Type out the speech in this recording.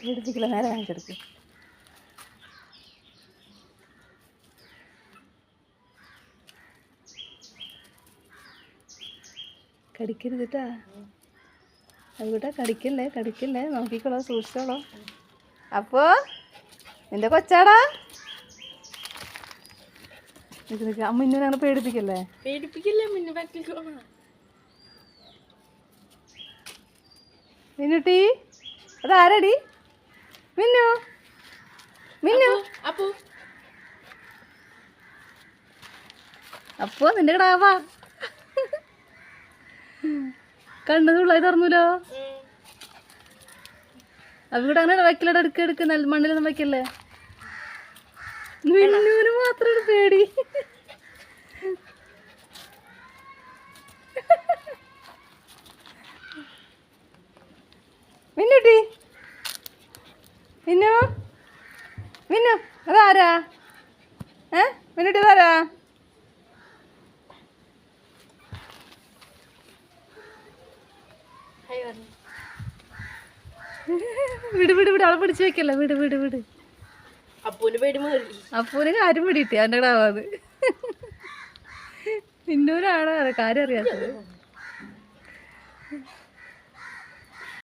പേടിപ്പിക്കില്ല, നേരെ കാണിച്ചെടുക്ക്. കടിക്കരുത് കേട്ടാ. അതുകൂട്ടാ, കടിക്കല്ലേ, നോക്കിക്കോളോ, സൂക്ഷിച്ചോളോ. അപ്പോ നിന്റെ കൊച്ചാടാ. മിന്നു ഞങ്ങൾ പേടിപ്പിക്കല്ലേ. മിന്നുട്ടി, അതാരടി? മിന്നു അപ്പോ നിന്റെ കിടാവാ. കണ്ണു തുള്ളായി തുറന്നൂലോ. അവിടെ അങ്ങനെ വയ്ക്കലട, എടുക്ക് മണ്ണിലൊന്നും വയ്ക്കല്ലേ. മിന്നുവിന് മാത്രമാണ് പേടി. മിന്നുട്ടി, മിന്നു അതാരാ? മിന്നുട്ടി അതാരാ? വിട് ആളെ പിടിച്ചു വെക്കല്ലേ. വിട്. അപ്പൂന് കാര്യം പിടിയിട്ടേ അവൻ്റെ കിടാവാത്. മിന്നൂരാണ് കാര്യം അറിയാത്തത്.